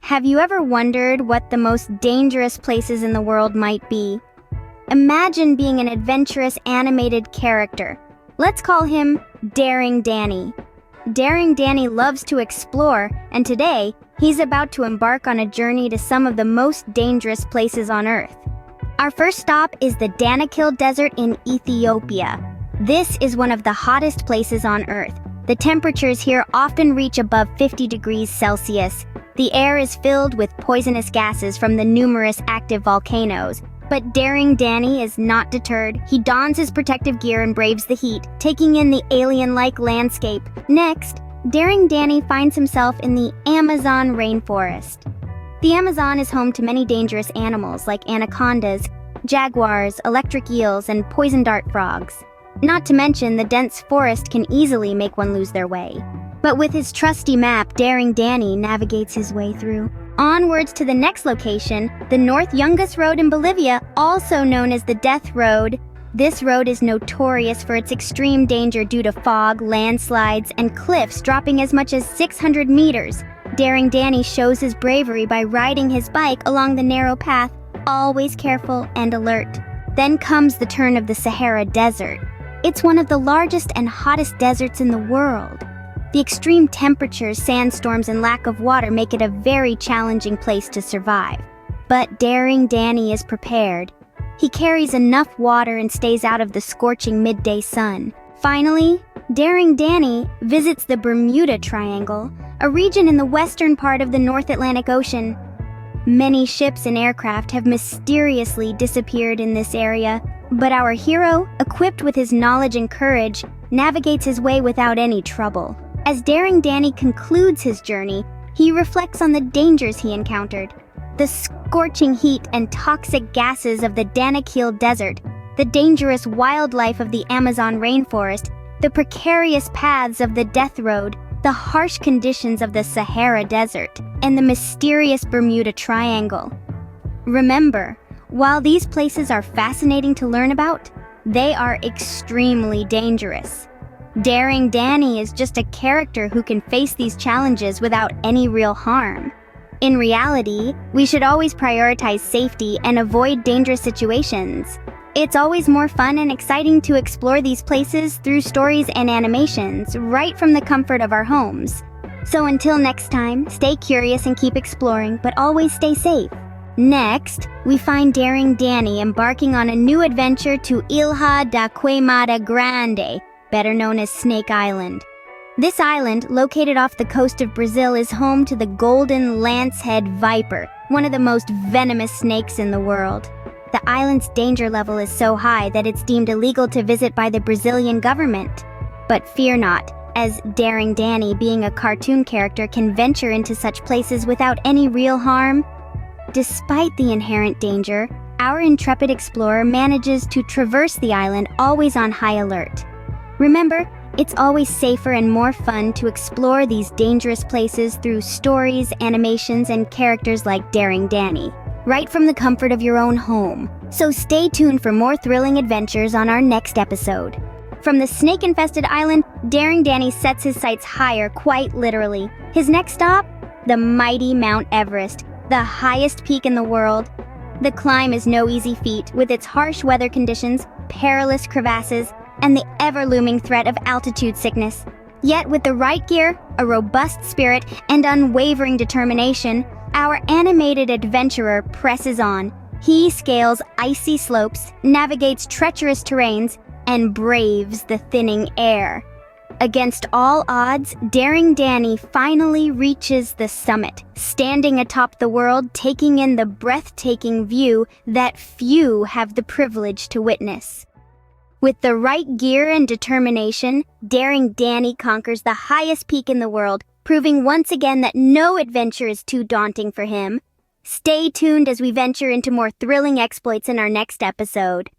Have you ever wondered what the most dangerous places in the world might be? Imagine being an adventurous animated character. Let's call him Daring Danny. Daring Danny loves to explore, and today, he's about to embark on a journey to some of the most dangerous places on Earth. Our first stop is the Danakil Desert in Ethiopia. This is one of the hottest places on Earth. The temperatures here often reach above 50 degrees Celsius. The air is filled with poisonous gases from the numerous active volcanoes. But Daring Danny is not deterred. He dons his protective gear and braves the heat, taking in the alien-like landscape. Next, Daring Danny finds himself in the Amazon rainforest. The Amazon is home to many dangerous animals like anacondas, jaguars, electric eels, and poison dart frogs. Not to mention, the dense forest can easily make one lose their way. But with his trusty map, Daring Danny navigates his way through. Onwards to the next location, the North Yungas Road in Bolivia, also known as the Death Road. This road is notorious for its extreme danger due to fog, landslides, and cliffs dropping as much as 600 meters. Daring Danny shows his bravery by riding his bike along the narrow path, always careful and alert. Then comes the turn of the Sahara Desert. It's one of the largest and hottest deserts in the world. The extreme temperatures, sandstorms, and lack of water make it a very challenging place to survive. But Daring Danny is prepared. He carries enough water and stays out of the scorching midday sun. Finally, Daring Danny visits the Bermuda Triangle, a region in the western part of the North Atlantic Ocean. Many ships and aircraft have mysteriously disappeared in this area, but our hero, equipped with his knowledge and courage, navigates his way without any trouble. As Daring Danny concludes his journey, he reflects on the dangers he encountered. The scorching heat and toxic gases of the Danakil Desert, the dangerous wildlife of the Amazon rainforest, the precarious paths of the Death Road, the harsh conditions of the Sahara Desert, and the mysterious Bermuda Triangle. Remember, while these places are fascinating to learn about, they are extremely dangerous. Daring Danny is just a character who can face these challenges without any real harm. In reality, we should always prioritize safety and avoid dangerous situations. It's always more fun and exciting to explore these places through stories and animations, right from the comfort of our homes. So until next time, stay curious and keep exploring, but always stay safe. Next, we find Daring Danny embarking on a new adventure to Ilha da Queimada Grande, better known as Snake Island. This island, located off the coast of Brazil, is home to the golden lancehead viper, one of the most venomous snakes in the world. The island's danger level is so high that it's deemed illegal to visit by the Brazilian government. But fear not, as Daring Danny, being a cartoon character, can venture into such places without any real harm. Despite the inherent danger, our intrepid explorer manages to traverse the island always on high alert. Remember, it's always safer and more fun to explore these dangerous places through stories, animations, and characters like Daring Danny, right from the comfort of your own home. So stay tuned for more thrilling adventures on our next episode. From the snake-infested island, Daring Danny sets his sights higher, quite literally. His next stop? The mighty Mount Everest, the highest peak in the world. The climb is no easy feat, with its harsh weather conditions, perilous crevasses, and the ever-looming threat of altitude sickness. Yet with the right gear, a robust spirit, and unwavering determination, our animated adventurer presses on. He scales icy slopes, navigates treacherous terrains, and braves the thinning air. Against all odds, Daring Danny finally reaches the summit, standing atop the world, taking in the breathtaking view that few have the privilege to witness. With the right gear and determination, Daring Danny conquers the highest peak in the world, proving once again that no adventure is too daunting for him. Stay tuned as we venture into more thrilling exploits in our next episode.